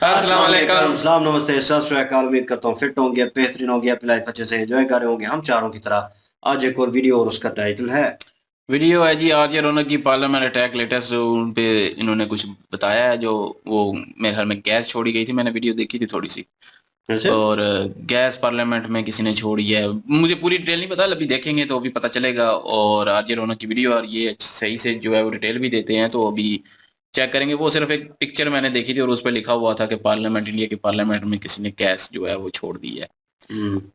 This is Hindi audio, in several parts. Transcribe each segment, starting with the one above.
अस्सलाम वालेकुम। सलाम, नमस्ते, सत श्री अकाल। उम्मीद करता हूँ फिट होंगे, बेहतरीन होंगे, अपनी लाइफ अच्छे से एंजॉय कर रहे होंगे हम चारों की तरह। आज एक और वीडियो और उसका टाइटल है वीडियो है जी आरजे रौनक की पार्लियामेंट अटैक लेटेस्ट। उन पे इन्होंने कुछ बताया है जो वो मेरे ख्याल में गैस छोड़ी गई थी। मैंने वीडियो देखी थी थोड़ी सी, कैसे? और गैस पार्लियामेंट में किसी ने छोड़ी है। मुझे पूरी डिटेल नहीं पता, अभी देखेंगे तो अभी पता चलेगा। और आरजे रौनक की वीडियो और ये सही से जो है वो डिटेल भी देते हैं, तो अभी चेक करेंगे। वो सिर्फ एक पिक्चर मैंने देखी थी और उस पर लिखा हुआ था कि पार्लियामेंट, इंडिया के पार्लियामेंट में किसी ने गैस जो है वो छोड़ दी है।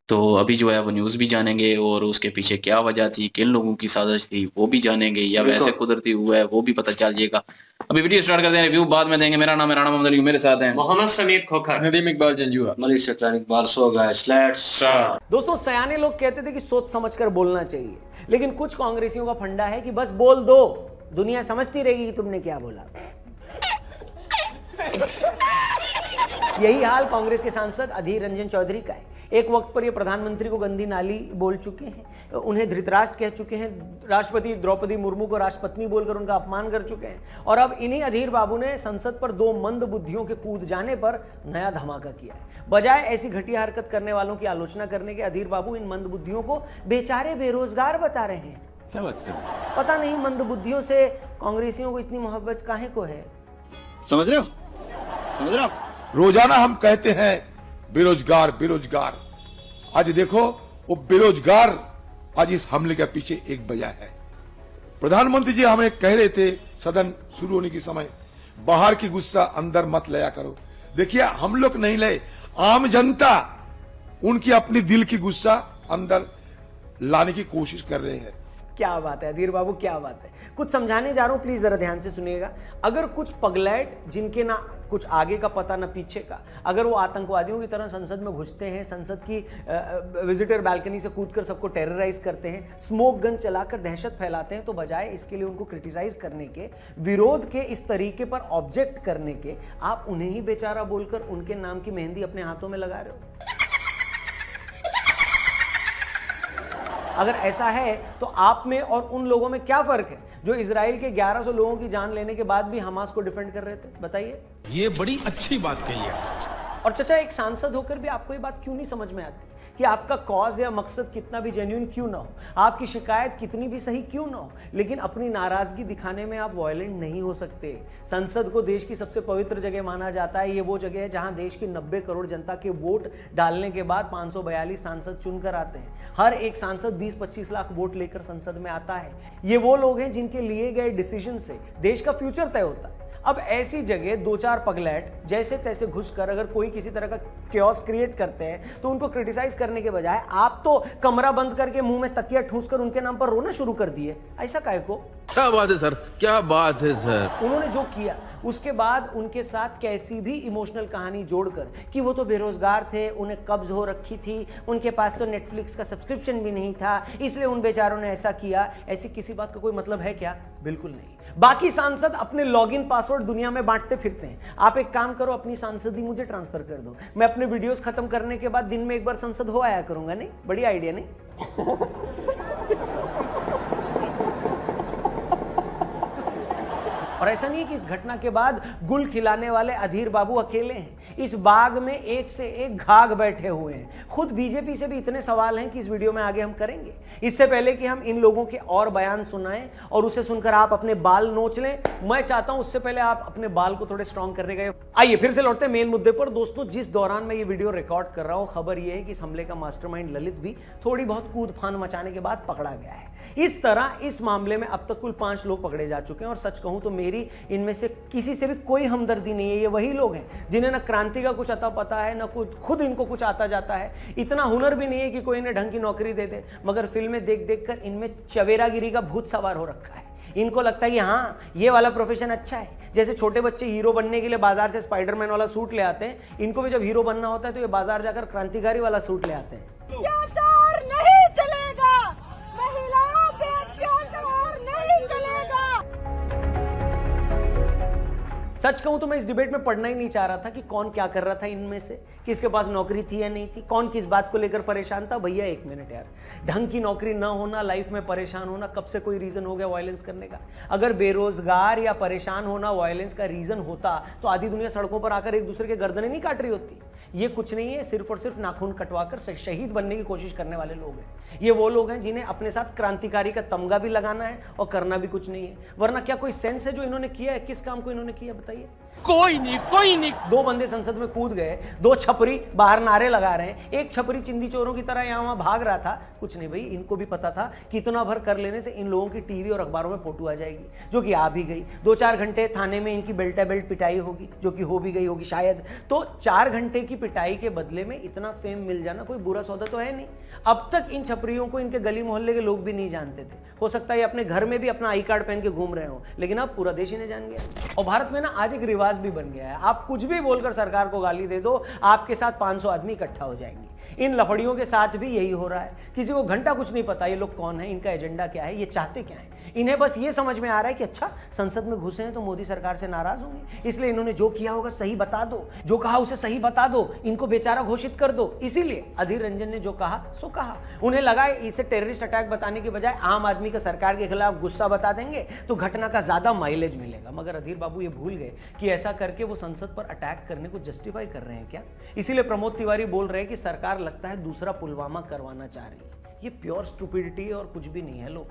तो अभी जो है वो न्यूज़ भी जानेंगे और उसके पीछे क्या वजह थी, किन लोगों की साजिश थी वो भी जानेंगे, या वैसे कुदरती हुआ है वो भी पता चल जाएगा। अभी वीडियो स्टार्ट करते हैं, रिव्यू बाद में देंगे। मेरा नाम है राणा मोहम्मद अली, मेरे साथ हैं Mohammad Sameer Khokhar, Nadeem Iqbal Janjua, Malik Shaklan Iqbal. So guys, let's start. दोस्तों, सयाने लोग कहते थे कि सोच समझकर बोलना चाहिए, लेकिन कुछ कांग्रेसियों का फंडा है कि बस बोल दो, दुनिया समझती रहेगी कि तुमने क्या बोला। यही हाल कांग्रेस के सांसद अधीर रंजन चौधरी का है। एक वक्त पर ये प्रधानमंत्री को गंदी नाली बोल चुके हैं, उन्हें धृतराष्ट्र कह चुके हैं, राष्ट्रपति द्रौपदी मुर्मू को राष्ट्रपत्नी बोलकर उनका अपमान कर चुके हैं, और अब इन्हीं अधीर बाबू ने संसद पर दो मंद बुद्धियों के कूद जाने पर नया धमाका किया है। बजाय ऐसी घटिया हरकत करने वालों की आलोचना करने के, अधीर बाबू इन मंद बुद्धियों को बेचारे बेरोजगार बता रहे हैं। क्या बात कर रहे हो? पता नहीं मंद बुद्धियों से कांग्रेसियों को इतनी मोहब्बत काहे को है। समझ रहे हो? रोजाना हम कहते हैं बेरोजगार बेरोजगार। आज देखो वो बेरोजगार आज इस हमले के पीछे एक वजह है। प्रधानमंत्री जी हमें कह रहे थे सदन शुरू होने के समय, बाहर की गुस्सा अंदर मत लाया करो। देखिए हम लोग नहीं लाए, आम जनता उनकी अपनी दिल की गुस्सा अंदर लाने की कोशिश कर रहे हैं। क्या बात है अधीर बाबू, क्या बात है। कुछ समझाने जा रहा हूं, प्लीज जरा ध्यान से सुनिएगा। अगर कुछ पगलैट जिनके ना कुछ आगे का पता ना पीछे का, अगर वो आतंकवादियों की तरह संसद में घुसते हैं, संसद की विजिटर बालकनी से कूदकर सबको टेरराइज करते हैं, स्मोक गन चलाकर दहशत फैलाते हैं, तो बजाय इसके लिए उनको क्रिटिसाइज करने के, विरोध के इस तरीके पर ऑब्जेक्ट करने के, आप उन्हें ही बेचारा बोलकर उनके नाम की मेहंदी अपने हाथों में लगा रहे हो। अगर ऐसा है तो आप में और उन लोगों में क्या फर्क है जो इजराइल के 1100 लोगों की जान लेने के बाद भी हमास को डिफेंड कर रहे थे? बताइए। ये बड़ी अच्छी बात कही है। और चाचा, एक सांसद होकर भी आपको ये बात क्यों नहीं समझ में आती कि आपका कॉज या मकसद कितना भी जेन्युइन क्यों ना हो, आपकी शिकायत कितनी भी सही क्यों ना हो, लेकिन अपनी नाराजगी दिखाने में आप वायलेंट नहीं हो सकते। संसद को देश की सबसे पवित्र जगह माना जाता है। ये वो जगह है जहां देश की 90 करोड़ जनता के वोट डालने के बाद 542 सांसद चुनकर आते हैं। हर एक सांसद 20-25 लाख वोट लेकर संसद में आता है। ये वो लोग हैं जिनके लिए गए डिसीजन से देश का फ्यूचर तय होता है। अब ऐसी जगह दो चार पगलैट जैसे तैसे घुसकर अगर कोई किसी तरह का क्योस क्रिएट करते हैं, तो उनको क्रिटिसाइज करने के बजाय आप तो कमरा बंद करके मुंह में तकिया ठूसकर उनके नाम पर रोना शुरू कर दिए। ऐसा काहे को? क्या बात है सर, क्या बात है सर। उन्होंने जो किया उसके बाद उनके साथ कैसी भी इमोशनल कहानी जोड़कर कि वो तो बेरोजगार थे, उन्हें कब्ज हो रखी थी, उनके पास तो नेटफ्लिक्स का सब्सक्रिप्शन भी नहीं था, इसलिए उन बेचारों ने ऐसा किया, ऐसी किसी बात का कोई मतलब है क्या? बिल्कुल नहीं। बाकी सांसद अपने लॉगिन पासवर्ड दुनिया में बांटते फिरते हैं। आप एक काम करो, अपनी सांसदी मुझे ट्रांसफर कर दो, मैं अपने वीडियोस खत्म करने के बाद दिन में एक बार संसद हो आया करूंगा। नहीं, बढ़िया आइडिया नहीं? और ऐसा नहीं है कि इस घटना के बाद गुल खिलाने वाले अधीर बाबू अकेले हैं। इस बाग में एक से एक घाघ बैठे हुए हैं। खुद बीजेपी से भी इतने सवाल हैं कि इस वीडियो में आगे हम करेंगे। इससे पहले कि हम इन लोगों के और बयान सुनाएं और उसे सुनकर आप अपने बाल नोच लें, मैं चाहता हूं उससे पहले आप अपने बाल को थोड़े स्ट्रांग करने का। आइए फिर से लौटते हैं मेन मुद्दे पर। दोस्तों, जिस दौरान मैं ये वीडियो रिकॉर्ड कर रहा हूं, खबर यह है कि इस हमले का मास्टरमाइंड ललित भी थोड़ी बहुत कूद फान मचाने के बाद पकड़ा गया है। इस तरह इस मामले में अब तक कुल 5 लोग पकड़े जा चुके हैं, और सच कहूं तो मेरी इनमें से किसी से भी कोई हमदर्दी नहीं है। ये वही लोग हैं जिन्हें ना क्रांति का कुछ अता पता है, ना खुद इनको कुछ आता जाता है, इतना हुनर भी नहीं है कि कोई इन्हें ढंग की नौकरी दे दे, मगर फिल्में देख देख कर इनमें चवेरागिरी का भूत सवार हो रखा है। इनको लगता है कि हाँ, ये वाला प्रोफेशन अच्छा है। जैसे छोटे बच्चे हीरो बनने के लिए बाजार से स्पाइडरमैन वाला सूट ले आते हैं, इनको भी जब हीरो बनना होता है तो ये बाजार जाकर क्रांतिकारी वाला सूट ले आते हैं। अत्याचार नहीं चलेगा, महिलाओं पे अत्याचार नहीं चलेगा। सच कहूं तो मैं इस डिबेट में पढ़ना ही नहीं चाह रहा था कि कौन क्या कर रहा था इनमें से, किसके पास नौकरी थी या नहीं थी, कौन किस बात को लेकर परेशान था। भैया एक मिनट यार, ढंग की नौकरी ना होना, लाइफ में परेशान होना कब से कोई रीजन हो गया वायलेंस करने का? अगर बेरोजगार या परेशान होना वायलेंस का रीजन होता तो आधी दुनिया सड़कों पर आकर एक दूसरे के गर्दनें नहीं काट रही होती। ये कुछ नहीं है, सिर्फ और सिर्फ नाखून कटवाकर शहीद बनने की कोशिश करने वाले लोग हैं। ये वो लोग हैं जिन्हें अपने साथ क्रांतिकारी का तमगा भी लगाना है और करना भी कुछ नहीं है। वरना क्या कोई सेंस है जो इन्होंने किया है? किस काम को इन्होंने किया बताइए? कोई नहीं। 2 बंदे संसद में कूद गए, 2 छपरी बाहर नारे लगा रहे हैं, एक छपरी चिंदी चोरों की तरह यहां वहां भाग रहा था। कुछ नहीं भाई, इनको भी पता था कि इतना भर कर लेने से इन लोगों की टीवी और अखबारों में फोटो आ जाएगी, जो कि आ भी गई। 2-4 घंटे थाने में इनकी बेल्टा बेल्ट पिटाई होगी, जो कि हो भी गई होगी शायद। तो 4 घंटे की पिटाई के बदले में इतना फेम मिल जाना कोई बुरा सौदा तो है नहीं। अब तक इन छपरियों को इनके गली मोहल्ले के लोग भी नहीं जानते थे। हो सकता है अपने घर में भी अपना आई कार्ड पहन के घूम रहे हो, लेकिन अब पूरा देश इन्हें जान गया। और भारत में ना आज एक रिवाज भी बन गया है, आप कुछ भी बोलकर सरकार को गाली दे दो, आपके साथ 500 आदमी इकट्ठा हो जाएंगे। इन लफड़ियों के साथ भी यही हो रहा है। किसी को घंटा कुछ नहीं पता ये लोग कौन है, इनका एजेंडा क्या है, ये चाहते क्या है। इन्हें बस ये समझ में आ रहा है कि अच्छा संसद में घुसे हैं तो मोदी सरकार से नाराज होंगे, इसलिए इन्होंने जो किया होगा सही बता दो, जो कहा उसे सही बता दो, इनको बेचारा घोषित कर दो। इसीलिए अधीर रंजन ने जो कहा सो कहा। उन्हें लगा इसे टेररिस्ट अटैक बताने के बजाय आम आदमी का सरकार के खिलाफ गुस्सा बता देंगे तो घटना का ज्यादा माइलेज मिलेगा। मगर अधीर बाबू ये भूल गए कि ऐसा करके वो संसद पर अटैक करने को जस्टिफाई कर रहे हैं क्या। इसीलिए प्रमोद तिवारी बोल रहे हैं कि सरकार लगता है दूसरा पुलवामा करवाना चाह रही है। ये प्योर स्टूपिडिटी और कुछ भी नहीं है लोग।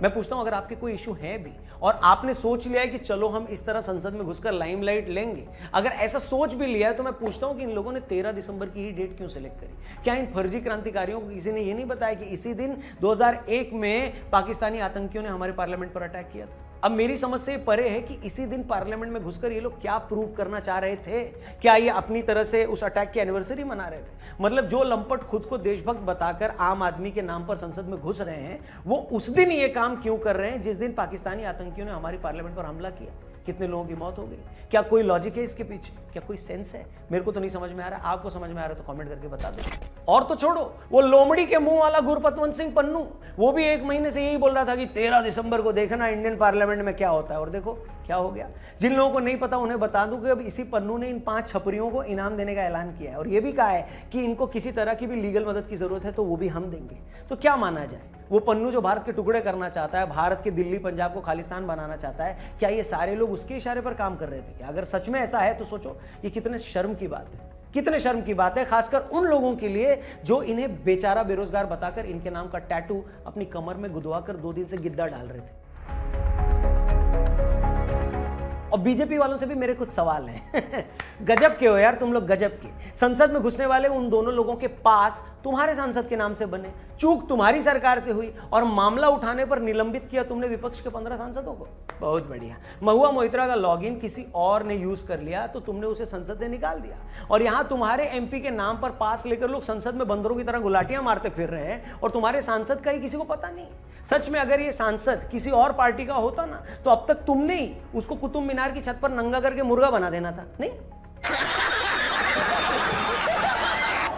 मैं पूछता हूं, अगर आपके कोई इशू है भी और आपने सोच लिया है कि चलो हम इस तरह संसद में घुसकर लाइमलाइट लेंगे, अगर ऐसा सोच भी लिया है तो मैं पूछता हूं कि इन लोगों ने 13 दिसंबर की ही डेट क्यों सिलेक्ट करी? क्या इन फर्जी क्रांतिकारियों को किसी ने यह नहीं बताया कि इसी दिन 2001 में पाकिस्तानी आतंकियों ने हमारे पार्लियामेंट पर अटैक किया था? अब मेरी समझ से परे है कि इसी दिन पार्लियामेंट में घुसकर ये लोग क्या प्रूव करना चाह रहे थे। क्या ये अपनी तरह से उस अटैक की एनिवर्सरी मना रहे थे? मतलब जो लंपट खुद को देशभक्त बताकर आम आदमी के नाम पर संसद में घुस रहे हैं, वो उस दिन ये काम क्यों कर रहे हैं जिस दिन पाकिस्तानी आतंकियों ने हमारी पार्लियामेंट पर हमला किया? कितने लोगों की मौत हो गई? क्या कोई लॉजिक है इसके पीछे? क्या कोई सेंस है? मेरे को तो नहीं समझ में आ रहा। आपको समझ में आ रहा है तो कमेंट करके बता दो। और तो छोड़ो, वो लोमड़ी के मुंह वाला गुरपतवंत सिंह पन्नू, वो भी 1 महीने से यही बोल रहा था कि 13 दिसंबर को देखना इंडियन पार्लियामेंट में क्या होता है। और देखो क्या हो गया। जिन लोगों को नहीं पता उन्हें बता दूं कि अब इसी पन्नू ने इन 5 छपरियों को इनाम देने का ऐलान किया है और यह भी कहा है कि इनको किसी तरह की भी लीगल मदद की जरूरत है तो वो भी हम देंगे। तो क्या माना जाए, वो पन्नू जो भारत के टुकड़े करना चाहता है, भारत के दिल्ली पंजाब को खालिस्तान बनाना चाहता है, क्या ये सारे लोग उसके इशारे पर काम कर रहे थे? क्या अगर सच में ऐसा है तो सोचो ये कितने शर्म की बात है, कितने शर्म की बात है, खासकर उन लोगों के लिए जो इन्हें बेचारा बेरोजगार बताकर इनके नाम का टैटू अपनी कमर में गुदवाकर 2 दिन से गिद्दा डाल रहे थे। और बीजेपी वालों से भी मेरे कुछ सवाल हैं। गजब के हो यार तुम लोग, गजब के। संसद में घुसने वाले उन दोनों लोगों के पास तुम्हारे सांसद के नाम से बने, चूक तुम्हारी सरकार से हुई और मामला उठाने पर निलंबित किया तुमने विपक्ष के 15 सांसदों को। बहुत बढ़िया। महुआ मोइत्रा का लॉगिन किसी और ने यूज कर लिया तो तुमने उसे संसद से निकाल दिया और यहां तुम्हारे एमपी के नाम पर पास लेकर लोग संसद में बंदरों की तरह गुलाटियां मारते फिर रहे हैं और तुम्हारे सांसद का ही किसी को पता नहीं। सच में अगर ये सांसद किसी और पार्टी का होता ना तो अब तक तुमने ही उसको कुतुब मीनार की छत पर नंगा करके मुर्गा बना देना था, नहीं?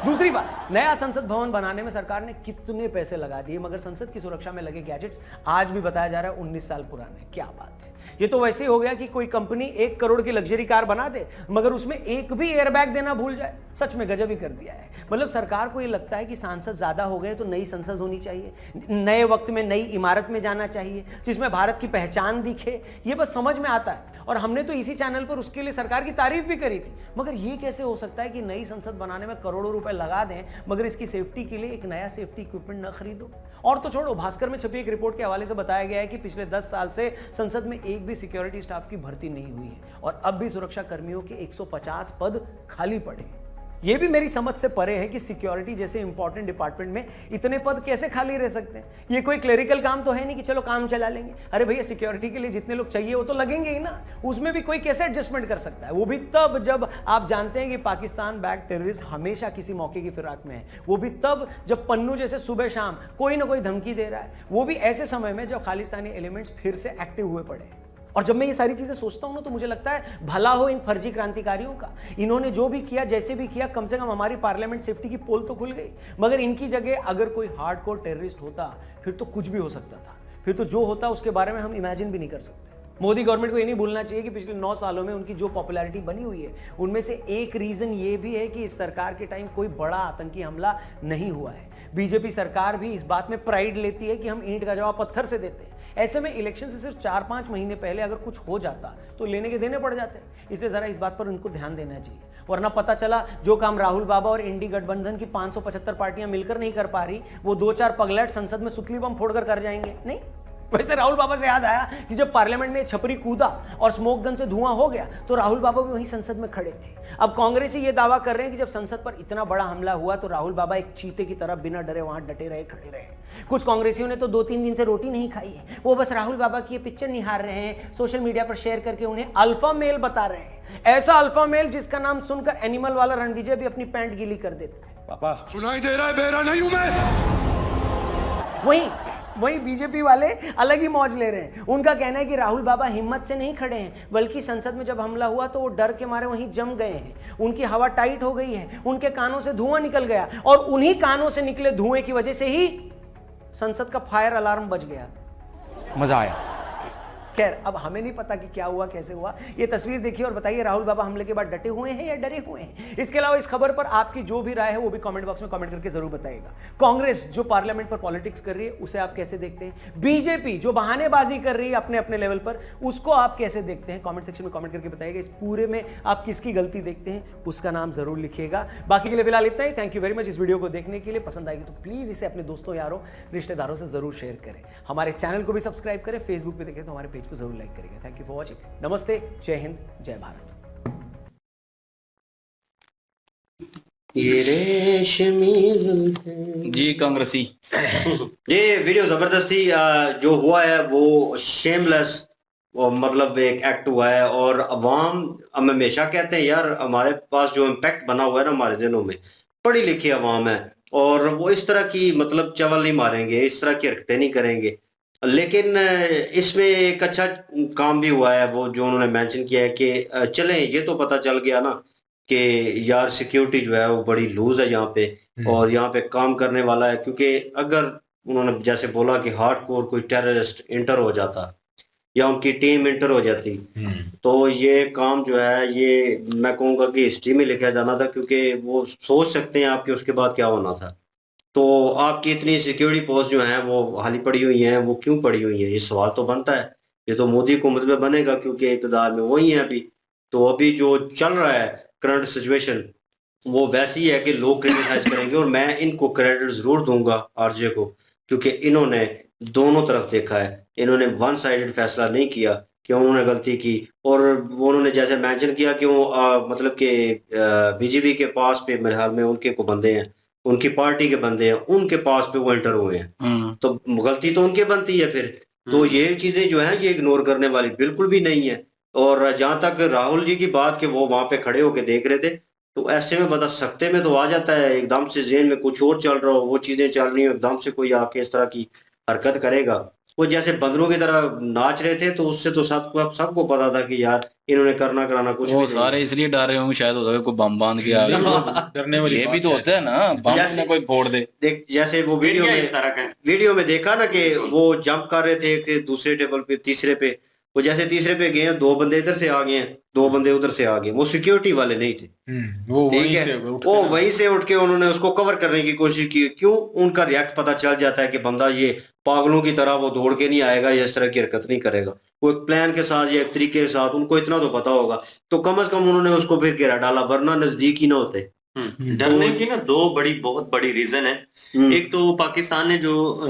दूसरी बात, नया संसद भवन बनाने में सरकार ने कितने पैसे लगा दिए, मगर संसद की सुरक्षा में लगे गैजेट्स आज भी बताया जा रहा है 19 साल पुराने। क्या बात है। ये तो वैसे ही हो गया कि कोई कंपनी 1 करोड़ की लग्जरी कार बना दे मगर उसमें एक भी एयरबैग देना भूल जाए। सच में गजब ही कर दिया है। मतलब सरकार को ये लगता है कि सांसद ज्यादा हो गए तो नई संसद होनी चाहिए, नए वक्त में नई इमारत में जाना चाहिए जिसमें भारत की पहचान दिखे। ये बस समझ में आता है और हमने तो इसी चैनल पर उसके लिए सरकार की तारीफ भी करी थी। मगर ये कैसे हो सकता है कि नई संसद बनाने में करोड़ों रुपए लगा दें मगर इसकी सेफ्टी के लिए एक नया सेफ्टी इक्विपमेंट न खरीदो? और तो छोड़ो, भास्कर में छपी एक रिपोर्ट के हवाले से बताया गया है कि पिछले 10 साल से संसद में एक भी सिक्योरिटी स्टाफ की भर्ती नहीं हुई है और अब भी सुरक्षा कर्मियों के 150 पद खाली पड़े हैं। यह भी मेरी समझ से परे है कि सिक्योरिटी जैसे इंपॉर्टेंट डिपार्टमेंट में इतने पद कैसे खाली रह सकते हैं। ये कोई क्लेरिकल काम तो है नहीं कि चलो काम चला लेंगे। अरे भैया, सिक्योरिटी के लिए जितने लोग चाहिए वो तो लगेंगे ही ना। उसमें भी कोई कैसे एडजस्टमेंट कर सकता है, वो भी तब जब आप जानते हैं कि पाकिस्तान बैक टेररिस्ट हमेशा किसी मौके की फिराक में है। वो भी तब जब पन्नू जैसे सुबह शाम कोई ना कोई धमकी दे रहा है, वो भी ऐसे समय में जब खालिस्तानी एलिमेंट्स फिर से एक्टिव हुए पड़े। और जब मैं ये सारी चीजें सोचता हूं ना तो मुझे लगता है भला हो इन फर्जी क्रांतिकारियों का। इन्होंने जो भी किया, जैसे भी किया, कम से कम हमारी पार्लियामेंट सेफ्टी की पोल तो खुल गई। मगर इनकी जगह अगर कोई हार्डकोर टेररिस्ट होता फिर तो कुछ भी हो सकता था। फिर तो जो होता उसके बारे में हम इमेजिन भी नहीं कर सकते। मोदी गवर्नमेंट को ये नहीं भूलना चाहिए कि पिछले 9 सालों में उनकी जो पॉपुलैरिटी बनी हुई है उनमें से एक रीजन ये भी है कि इस सरकार के टाइम कोई बड़ा आतंकी हमला नहीं हुआ है। बीजेपी सरकार भी इस बात में प्राइड लेती है कि हम ईंट का जवाब पत्थर से देते हैं। ऐसे में इलेक्शन से सिर्फ 4-5 महीने पहले अगर कुछ हो जाता तो लेने के देने पड़ जाते, इसलिए जरा इस बात पर उनको ध्यान देना चाहिए। वरना पता चला जो काम राहुल बाबा और इंडी गठबंधन की 575 पार्टियां मिलकर नहीं कर पा रही, वो 2-4 पगलैट संसद में सुतली बम फोड़कर कर जाएंगे। नहीं, वैसे राहुल बाबा से याद आया कि जब पार्लियामेंट में छपरी कूदा और स्मोक गन से धुआं हो गया तो राहुल बाबा भी वहीं संसद में खड़े थे। अब कांग्रेसी ये दावा कर रहे हैं कि जब संसद पर इतना बड़ा हमला हुआ तो राहुल बाबा एक चीते की तरह बिना डरे वहां डटे रहे, खड़े रहे। कुछ कांग्रेसियों ने तो 2-3 दिन से रोटी नहीं खाई है, वो बस राहुल बाबा की ये पिक्चर निहार रहे हैं, सोशल मीडिया पर शेयर करके उन्हें अल्फा मेल बता रहे हैं। ऐसा अल्फा मेल जिसका नाम सुनकर एनिमल वाला रणविजय भी अपनी पैंट गीली कर देता है। पापा सुनाई दे रहा है, बेरा नहीं हूं मैं। वहीं बीजेपी वाले अलग ही मौज ले रहे हैं। उनका कहना है कि राहुल बाबा हिम्मत से नहीं खड़े हैं, बल्कि संसद में जब हमला हुआ तो वो डर के मारे वहीं जम गए हैं। उनकी हवा टाइट हो गई है, उनके कानों से धुआं निकल गया और उन्हीं कानों से निकले धुएं की वजह से ही संसद का फायर अलार्म बज गया। मजा आया। खैर, अब हमें नहीं पता कि क्या हुआ, कैसे हुआ। ये तस्वीर देखिए और बताइए राहुल बाबा हमले के बाद डटे हुए हैं या डरे हुए हैं। इसके अलावा इस खबर पर आपकी जो भी राय है वो भी कमेंट बॉक्स में कमेंट करके जरूर बताइएगा। कांग्रेस जो पार्लियामेंट पर पॉलिटिक्स कर रही है उसे आप कैसे देखते हैं? बीजेपी जो बहानेबाजी कर रही है अपने अपने लेवल पर, उसको आप कैसे देखते हैं? कमेंट सेक्शन में कमेंट करके बताइएगा। इस पूरे में आप किसकी गलती देखते हैं उसका नाम जरूर लिखिएगा। बाकी के लिए फिलहाल इतना ही। थैंक यू वेरी मच इस वीडियो को देखने के लिए। पसंद आएगी तो प्लीज इसे अपने दोस्तों, यारों, रिश्तेदारों से जरूर शेयर करें। हमारे चैनल को भी सब्सक्राइब करें। फेसबुक पे देखें तो हमारे पेज को जरूर लाइक करेंगे। Thank you for watching. नमस्ते, जय हिंद, जय भारत। ये रेशमी जुल्फें। जी कांग्रेसी, ये वीडियो जबरदस्त थी। जो हुआ है वो शेमलेस मतलब एक एक्ट हुआ है। और अवाम, हम हमेशा कहते हैं यार हमारे पास जो इम्पैक्ट बना हुआ है ना हमारे ज़हनों में, पढ़ी लिखी अवाम है और वो इस तरह की मतलब चवल नहीं मारेंगे, इस तरह की हरकतें नहीं करेंगे। लेकिन इसमें एक अच्छा काम भी हुआ है, वो जो उन्होंने मेंशन किया है कि चलें, ये तो पता चल गया ना कि यार सिक्योरिटी जो है वो बड़ी लूज है यहाँ पे और यहाँ पे काम करने वाला है। क्योंकि अगर उन्होंने जैसे बोला कि हार्डकोर कोई टेररिस्ट इंटर हो जाता या उनकी टीम इंटर हो जाती तो ये काम जो है ये मैं कहूँगा कि हिस्ट्री में लिखा जाना था। क्योंकि वो सोच सकते हैं आपके उसके बाद क्या होना था। तो आपकी इतनी सिक्योरिटी पोस्ट जो है वो खाली पड़ी हुई हैं, वो क्यों पड़ी हुई हैं, ये सवाल तो बनता है। ये तो मोदी हुकूमत में बनेगा क्योंकि इक़्तिदार में वही है अभी। तो अभी जो चल रहा है करंट सिचुएशन वो वैसी है कि लोग क्रिटिसाइज करेंगे और मैं इनको क्रेडिट जरूर दूंगा आरजे को, क्योंकि इन्होंने दोनों तरफ देखा है। इन्होंने वन साइडेड फैसला नहीं किया कि उन्होंने गलती की। और वो उन्होंने जैसे मेंशन किया कि वो मतलब कि बीजेपी के पास पे मेरे ख्याल में उनके को बंदे हैं, उनकी पार्टी के बंदे हैं, उनके पास पे वो एंटर हुए हैं, तो गलती तो उनके बनती है फिर। तो ये चीजें जो हैं ये इग्नोर करने वाली बिल्कुल भी नहीं है। और जहां तक राहुल जी की बात कि वो वहां पे खड़े होके देख रहे थे, तो ऐसे में बता सकते में तो आ जाता है, एकदम से जेन में कुछ और चल रहा हो, वो चीजें चल रही हो, एकदम से कोई आके इस तरह की हरकत करेगा। वो जैसे बंदरों की तरह नाच रहे थे तो उससे तो सबको पता था कि यार इन्होंने करना कराना कुछ वो भी सारे इसलिए डर रहे होंगे शायद, हो सके कोई बम बांध के आ गया। डरने वाली ये भी बात तो है। होता है ना, बम जैसे- में कोई फोड़ दे। देख जैसे वो वीडियो में देखा ना कि वो जंप कर रहे थे एक दूसरे टेबल पे तीसरे पे, वो जैसे तीसरे पे गए हैं, 2 बंदे इधर से आ गए हैं, 2 बंदे उधर से आ गए, वो सिक्योरिटी वाले नहीं थे। वो ठीक वहीं है, से उठ वो के- वहीं से उठ के उन्होंने उसको कवर करने की कोशिश की। क्यों? उनका रिएक्ट पता चल जाता है कि बंदा ये पागलों की तरह वो दौड़ के नहीं आएगा या इस तरह की हरकत नहीं करेगा। वो एक प्लान के साथ या एक तरीके के साथ, उनको इतना तो पता होगा, तो कम से कम उन्होंने उसको फिर घेरा डाला, वरना नजदीक ही ना होते। डरने की ना बहुत बड़ी रीजन है। एक तो पाकिस्तान ने जो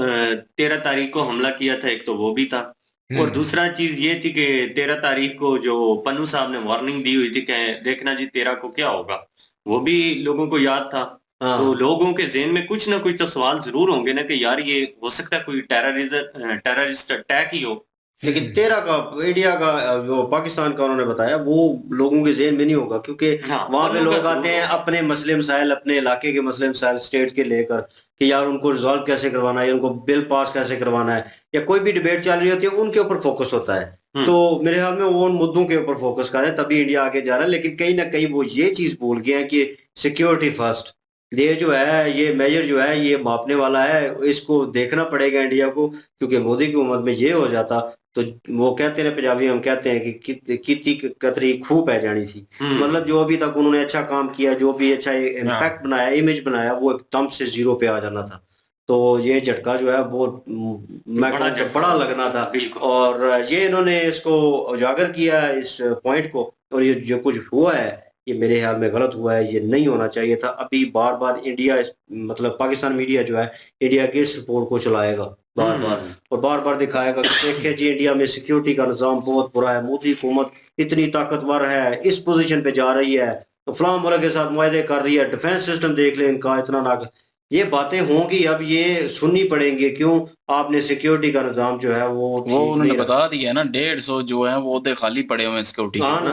13 तारीख को हमला किया था, एक तो वो भी था। और दूसरा चीज ये थी कि 13 तारीख को जो पन्नू साहब ने वार्निंग दी हुई थी कि देखना जी 13 को क्या होगा, वो भी लोगों को याद था। तो लोगों के ज़हन में कुछ ना कुछ तो सवाल जरूर होंगे ना कि यार ये हो सकता है कोई टेररिस्ट अटैक ही हो। लेकिन 13 का इंडिया का जो पाकिस्तान का उन्होंने बताया वो लोगों के जेहन में नहीं होगा, क्योंकि वहां पे लोग आते हैं अपने मसले मसाइल, अपने इलाके के मसले मसाइल स्टेट्स के लेकर कि यार उनको रिजॉल्व कैसे करवाना है, उनको बिल पास कैसे करवाना है, या कोई भी डिबेट चल रही होती है उनके ऊपर फोकस होता है। तो मेरे ख्याल में वो उन मुद्दों के ऊपर फोकस कर रहे हैं, तभी इंडिया आगे जा रहा है। लेकिन कहीं ना कहीं वो ये चीज भूल गए हैं कि सिक्योरिटी फर्स्ट, ये जो है ये मेजर जो है ये मापने वाला है, इसको देखना पड़ेगा इंडिया को। क्योंकि मोदी की हुकूमत में ये हो जाता तो वो कहते हैं पंजाबी हम कहते हैं कि कितनी कतरी खूह पै जानी सी। मतलब जो अभी तक उन्होंने अच्छा काम किया, जो भी अच्छा इम्पैक्ट बनाया, इमेज बनाया, वो एकदम से जीरो पे आ जाना था। तो ये झटका जो है वो मैं बड़ा कहूँ कि बड़ा लगना था। बिल्कुल। और ये इन्होंने इसको उजागर किया इस पॉइंट को, और ये जो कुछ हुआ है ये मेरे ख्याल में गलत हुआ है, ये नहीं होना चाहिए था। अभी बार बार इंडिया मतलब पाकिस्तान मीडिया जो है इंडिया के इस रिपोर्ट को चलाएगा बार बार, और बार बार दिखाएगा कि देखिए जी इंडिया में सिक्योरिटी का निज़ाम बहुत बुरा है, मोदी हुकूमत इतनी ताकतवर है, इस पोजीशन पे जा रही है, तो फलां मुल्क के साथ मुआहदे कर रही है, डिफेंस सिस्टम देख ले इनका इतना नाक। ये बातें होंगी, अब ये सुननी पड़ेंगी। क्यों आपने सिक्योरिटी का निज़ाम जो है वो ठीक उन्होंने नहीं बता दिया है ना, 150 जो है वो तो खाली पड़े हुए हैं सिक्योरिटी हाँ ना।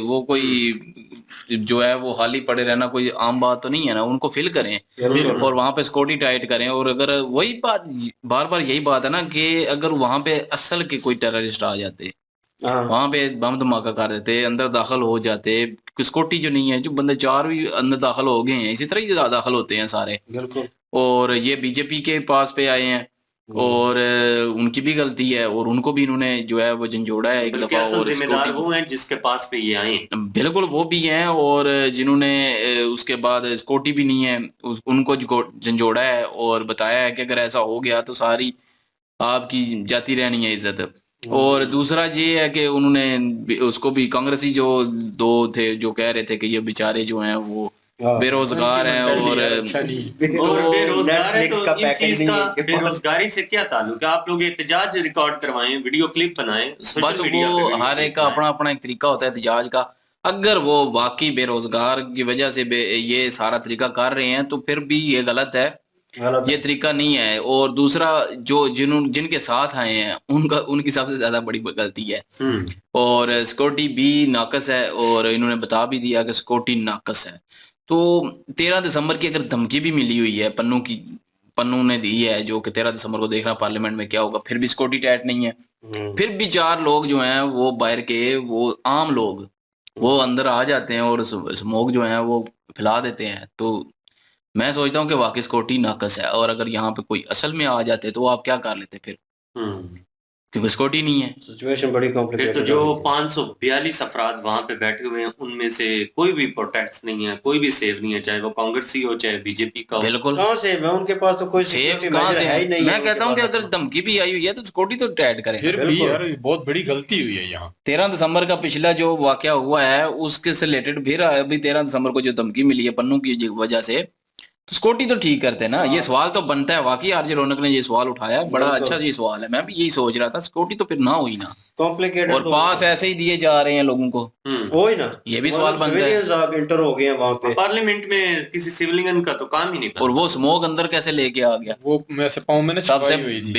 वो कोई जो है वो खाली पड़े रहना कोई आम बात तो नहीं है ना, उनको फिल करें बिल्कुल। और वहां पे सिक्योरिटी टाइट करें। और अगर वही बात बार बार यही बात है ना कि अगर वहां पे असल के कोई टेररिस्ट आ जाते, हाँ वहां पे बम धमाका कर देते, अंदर दाखिल हो जाते, सिक्योरिटी जो नहीं है, जो बंदे 4 भी अंदर दाखिल हो गए हैं, इसी तरह ही दाखिल होते हैं सारे। बिल्कुल। और ये बीजेपी के पास पे आए हैं और उनकी भी गलती है, और उनको भी इन्होंने जो है वो झंझोड़ा है एक बल्कि दफा। असल और जिम्मेदार सिक्योरिटी वो हैं जिसके पास पे ये आए। बिल्कुल वो भी हैं, और जिन्होंने उसके बाद सिक्योरिटी भी नहीं है उनको झंझोड़ा है और बताया है कि अगर ऐसा हो गया तो सारी आपकी जाती रहनी है इज्जत। और दूसरा ये है कि उन्होंने उसको भी कांग्रेसी जो 2 थे जो कह रहे थे कि ये बेचारे जो हैं वो बेरोजगार हैं और और बेरोजगार है नेटफ्लिक्स तो का इस पैकेज चीज नहीं का है इनके पास। बेरोजगारी से क्या ताल्लुक है? आप लोग एहतजाज रिकॉर्ड करवाएं, वीडियो क्लिप बनाएं, बस सोशल मीडिया पे वो वीडियो हर क्लिप एक का बनाएं। अपना अपना एक तरीका होता है एहतजाज का। अगर वो वाकई बेरोजगार की वजह से ये सारा तरीका कर रहे हैं तो फिर भी ये गलत है, गलत ये है। तरीका नहीं है। और दूसरा जो जिनके साथ आए हैं उनकी सबसे ज्यादा बड़ी गलती है। और सिक्योरिटी भी नाकस है, और इन्होंने बता भी दिया कि सिक्योरिटी नाकस है। तो 13 दिसंबर की अगर धमकी भी मिली हुई है पन्नू ने दी है जो कि 13 दिसंबर को देखना पार्लियामेंट में क्या होगा, फिर भी सिक्योरिटी टाइट नहीं है। फिर भी 4 लोग जो हैं वो बाहर के वो आम लोग वो अंदर आ जाते हैं और स्मोक जो है वो फैला देते हैं। तो मैं सोचता हूँ कि वाकई सिक्योरिटी नाकस है, और अगर यहाँ पे कोई असल में आ जाते तो आप क्या कर लेते फिर, क्योंकि सिक्योरिटी नहीं है। सिचुएशन बड़ी फिर तो कॉम्प्लिकेटेड जो है। 542 अफराद वहां पे बैठे हुए हैं उनमें से कोई भी प्रोटेक्ट नहीं है, कोई भी सेव नहीं है, चाहे वो कांग्रेसी हो चाहे बीजेपी का हो। बिल्कुल कहाँ से मैं उनके पास तो कोई सेव सिक्योरिटी कहाँ मेजर से है ही है? नहीं है मैं कहता हूँ कि उनके अगर धमकी भी आई हुई है तो सिक्योरिटी तो टाइट करें। फिर भी यार बहुत बड़ी गलती हुई है यहाँ। 13 दिसंबर का पिछला जो वाकया हुआ है उसके से रिलेटेड फिर अभी 13 दिसंबर को जो धमकी मिली है पन्नू की वजह से, तो सिक्योरिटी तो ठीक करते हैं ना। ये सवाल तो बनता है, वाकई आरजे रौनक ने ये सवाल उठाया, बड़ा अच्छा ये सवाल है। मैं भी यही सोच रहा था सिक्योरिटी तो फिर ना हुई ना, कॉम्प्लिकेटेड और पास ऐसे ही दिए जा रहे हैं लोगों को, वही ना। ये भी सवाल बनता है। सिविलियंस आप इंटर हो गए हैं वहां पे। पार्लियामेंट में किसी सिविलियन का तो काम ही नहीं और वो स्मोक अंदर कैसे लेके आ गया? वो मैं से पाऊं मैंने सबसे छुपाई हुई थी।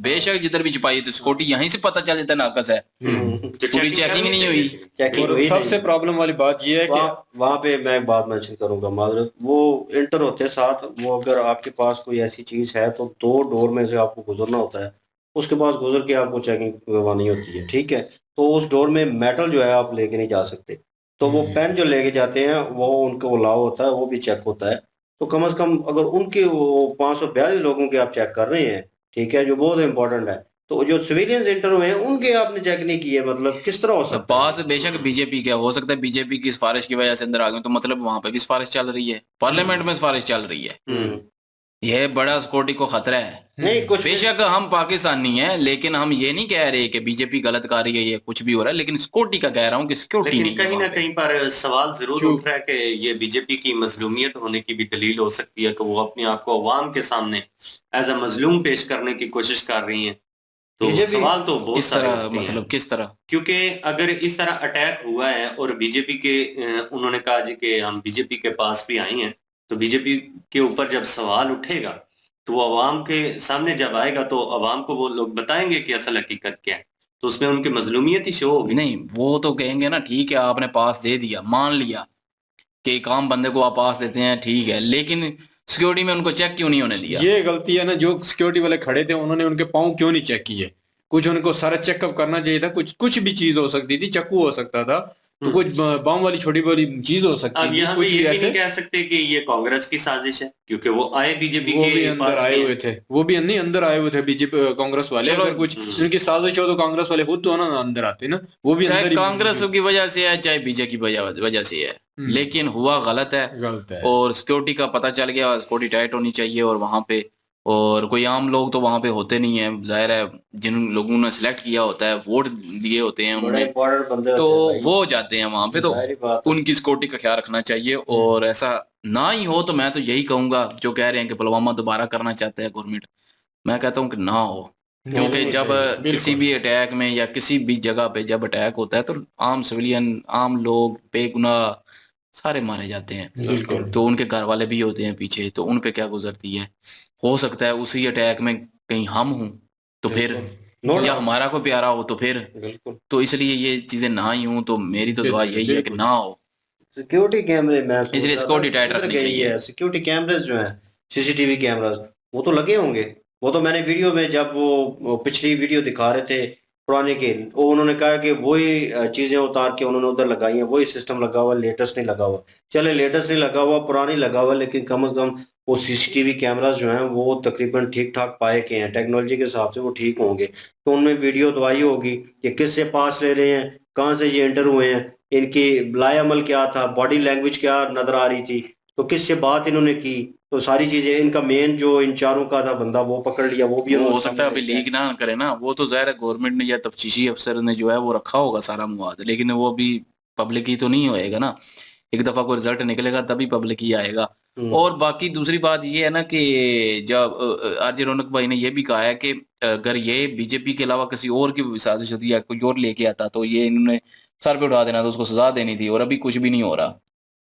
बेशक जिधर भी छुपाई तो सिक्योरिटी यहीं से पता चल जाता है नाकस है, पूरी चेकिंग नहीं हुई। चेकिंग और हुई सबसे नहीं। प्रॉब्लम वाली बात ये है कि वहां पे मैं एक बात मेंशन करूंगा, माजरत, वो इंटर होते साथ वो अगर आपके पास कोई ऐसी चीज है तो 2 डोर में से आपको गुजरना होता है, उसके पास गुजर के आपको चेकिंग करवानी होती है, ठीक है। तो उस डोर में मेटल जो है आप लेके नहीं जा सकते, तो वो पेन जो लेके जाते हैं वो उनको अलाउ होता है, वो भी चेक होता है। तो कम से कम अगर उनके वो 542 लोगों के आप चेक कर रहे हैं, ठीक है, जो बहुत इंपॉर्टेंट है, तो जो सिविलियंस इंटर हुए हैं उनके आपने चेक नहीं किए, मतलब किस तरह हो तो सकता है? पास बेशक बीजेपी क्या हो सकता है, बीजेपी की सिफारिश की वजह से अंदर आ गए, तो मतलब वहां पे भी सिफारिश चल रही है, पार्लियामेंट में सिफारिश चल रही है। यह बड़ा सिक्योरिटी को खतरा है। नहीं कुछ बेशक हम पाकिस्तानी हैं, लेकिन हम ये नहीं कह रहे कि बीजेपी गलत कर रही है, ये कुछ भी हो रहा है, लेकिन सिक्योरिटी का कह रहा हूँ कि सिक्योरिटी लेकिन नहीं है कहीं ना वहाँ पे। कहीं पर सवाल जरूर उठ रहा है कि ये बीजेपी की मजलूमियत होने की भी दलील हो सकती है कि वो अपने आप को अवाम के सामने एज अ मजलूम पेश करने की कोशिश कर रही हैं। तो बीजेपी सवाल तो बहुत किस सारे तरह, उठते हैं। मतलब किस तरह? क्योंकि अगर इस तरह अटैक हुआ है और बीजेपी के उन्होंने कहा जी कि हम बीजेपी के पास भी आए हैं, तो बीजेपी के ऊपर जब सवाल उठेगा तो वो अवाम के सामने जब आएगा तो अवाम को वो लोग बताएंगे कि असल हकीकत क्या है, तो उसमें उनकी मजलूमियत ही शो होगी। नहीं वो तो कहेंगे ना ठीक है आपने पास दे दिया, मान लिया कि एक आम बंदे को आप पास देते हैं, ठीक है, लेकिन सिक्योरिटी में उनको चेक क्यों नहीं होने दिया? ये गलती है ना, जो सिक्योरिटी वाले खड़े थे उन्होंने उनके पाँव क्यों नहीं चेक किए? कुछ उनको सारा चेकअप करना चाहिए था, कुछ भी चीज हो सकती थी, चाकू हो सकता था, तो कुछ बम वाली छोटी बड़ी चीज हो सकती अब है, यहाँ कुछ पे भी ये भी ऐसे। नहीं कह सकते कि ये कांग्रेस की साजिश है, क्योंकि वो आए बीजेपी वो भी के अंदर पास आए में। हुए थे, वो भी नहीं अंदर आए हुए थे बीजेपी कांग्रेस वाले। चलो, अगर कुछ इनकी साजिश हो तो कांग्रेस वाले खुद तो ना अंदर आते ना, वो भी चाहे अंदर ही कांग्रेस की वजह से है चाहे बीजेपी की वजह से है, लेकिन हुआ गलत है। गलत है। और सिक्योरिटी का पता चल गया, सिक्योरिटी टाइट होनी चाहिए और वहां पे, और कोई आम लोग तो वहां पे होते नहीं है, जाहिर है जिन लोगों ने सिलेक्ट किया होता है, वोट दिए होते हैं बड़े उन्होंने, इंपॉर्टेंट बंदे तो होते हैं भाई, वो जाते हैं वहां पे, तो जाहिर बात है। उनकी सिक्योरिटी का ख्याल रखना चाहिए। और ऐसा ना ही हो तो मैं तो यही कहूंगा, जो कह रहे हैं कि पुलवामा दोबारा करना चाहते हैं गवर्नमेंट, मैं कहता हूँ कि ना हो, क्योंकि बिल्कुल जब सही। किसी भी अटैक में या किसी भी जगह पे जब अटैक होता है तो आम सिविलियन, आम लोग बेगुनाह सारे मारे जाते हैं, बिल्कुल। तो उनके घर वाले भी होते हैं पीछे, तो उन पे क्या गुजरती है। हो सकता है उसी अटैक में कहीं हम हूं तो फिर, नो या डाउट। हमारा कोई प्यारा हो तो फिर, बिल्कुल। तो इसलिए ये चीजें ना ही हूं, तो मेरी तो दुआ बिल्कुल, यही है कि बिल्कुल। ना हो, सिक्योरिटी कैमरे मैं सोच इसलिए रहा था सिक्योरिटी टाइट किधर रखनी गई चाहिए। है सिक्योरिटी कैमरास जो हैं, सीसीटीवी कैमरास, वो तो लगे होंगे। वो तो मैंने वीडियो में जब वो पिछली वीडियो दिखा रहे थे पुराने के, वो उन्होंने कहा कि वही चीजें उतार के उन्होंने उधर लगाई हैं, वही सिस्टम लगा हुआ, लेटेस्ट नहीं लगा हुआ। चले लेटेस्ट नहीं लगा हुआ, पुरानी लगा हुआ, लेकिन कम से कम वो सीसीटीवी कैमरास जो हैं वो तकरीबन ठीक ठाक पाए के हैं, टेक्नोलॉजी के हिसाब से वो ठीक होंगे। तो उनमें वीडियो तो आई होगी कि किससे पास ले रहे हैं, कहाँ से ये एंटर हुए हैं, इनकी लाएमल क्या था, बॉडी लैंग्वेज क्या नजर आ रही थी, तो किससे बात इन्होंने की, तो सारी चीजें, इनका मेन जो इन चारों का था बंदा वो पकड़ लिया, वो भी वो हो उन्होंने सकता है सामने अभी रखा है। लीक ना करे ना, वो तो जाहिर है गवर्नमेंट ने या तफ्तीशी अफसर ने जो है वो रखा होगा सारा मवाद, लेकिन वो अभी पब्लिक ही तो नहीं होएगा ना, एक दफा कोई रिजल्ट निकलेगा तभी पब्लिक ही आएगा। और बाकी दूसरी बात ये है ना कि जब आरजे रौनक भाई ने ये भी कहा है कि अगर ये बीजेपी के अलावा किसी और की भी साजिश होती या कोई और लेके आता तो ये इन्होंने सर पे उठा देना था, उसको सजा देनी थी, और अभी कुछ भी नहीं हो रहा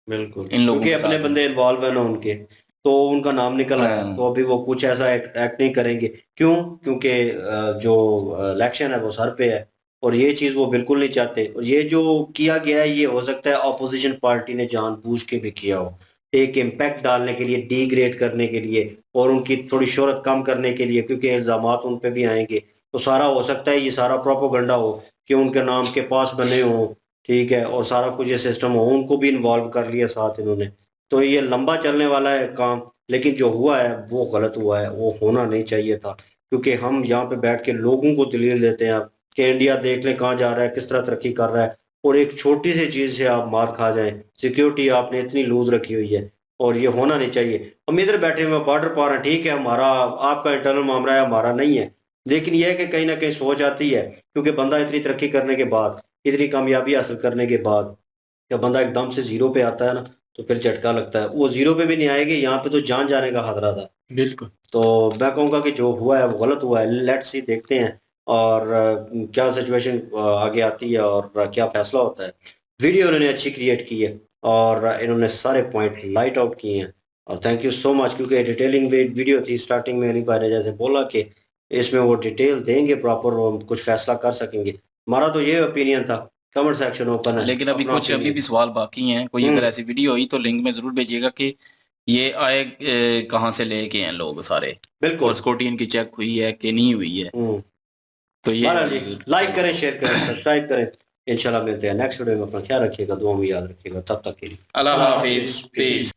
बिल्कुल, इन लोगों क्योंकि के अपने साथ। बंदे इन्वॉल्व है ना उनके, तो उनका नाम निकल आया, हाँ, तो अभी वो कुछ ऐसा एक्ट नहीं करेंगे। क्यों? क्योंकि जो इलेक्शन है वो सर पे है, और ये चीज वो बिल्कुल नहीं चाहते। और ये जो किया गया है, ये हो सकता है ऑपोजिशन पार्टी ने जानबूझ के भी किया हो, एक इम्पैक्ट डालने के लिए, डिग्रेड करने के लिए, और उनकी थोड़ी शोहरत कम करने के लिए, क्योंकि इल्जामात उन पे भी आएंगे। तो सारा हो सकता है ये सारा प्रोपोगंडा हो कि उनके नाम के पास बने हों, ठीक है, और सारा कुछ ये सिस्टम हो, उनको भी इन्वॉल्व कर लिया साथ इन्होंने। तो ये लंबा चलने वाला है काम, लेकिन जो हुआ है वो गलत हुआ है, वो होना नहीं चाहिए था। क्योंकि हम यहाँ पे बैठ के लोगों को दलील देते हैं कि इंडिया देख ले कहाँ जा रहा है, किस तरह तरक्की कर रहा है, और एक छोटी सी चीज से आप मात खा जाएं। सिक्योरिटी आपने इतनी लूज रखी हुई है, और ये होना नहीं चाहिए। हम इधर बैठे हुए बॉर्डर पार हैं, ठीक है, हमारा आपका इंटरनल मामला है, हमारा नहीं है, लेकिन यह है कि कहीं ना कहीं सोच आती है, क्योंकि बंदा इतनी तरक्की करने के बाद, इतनी कामयाबी हासिल करने के बाद, जब बंदा एकदम से जीरो पे आता है ना, तो फिर झटका लगता है। वो जीरो पे भी नहीं आएगी, यहाँ पे तो जान जाने का खतरा था। बिल्कुल। तो मैं कहूँगा कि जो हुआ है वो गलत हुआ है। लेट्स सी, देखते हैं और क्या सिचुएशन आगे आती है और क्या फैसला होता है। वीडियो इन्होंने अच्छी क्रिएट की है और इन्होंने सारे पॉइंट लाइट आउट किए हैं, और थैंक यू सो मच, क्योंकि डिटेलिंग वीडियो थी। स्टार्टिंग में अली भाई ने जैसे बोला कि इसमें वो डिटेल देंगे प्रॉपर, वो कुछ फैसला कर सकेंगे। हमारा तो ये ओपिनियन था। कमेंट सेक्शन ओपन है, लेकिन अभी अपना कुछ अभी भी opinion। सवाल बाकी हैं, कोई अगर ऐसी वीडियो हुई तो लिंक में जरूर भेजिएगा कि ये आए कहाँ से लेके हैं लोग सारे, बिल्कुल। और सिक्योरिटी इनकी चेक हुई है कि नहीं हुई है, तो ये लाइक करें, शेयर करें, सब्सक्राइब करें। इंशाल्लाह मिलते हैं नेक्स्ट वीडियो में। अपना ख्याल रखिएगा, दुआ में याद रखिएगा। तब तक के लिए अल्लाह हाफिज, पीस।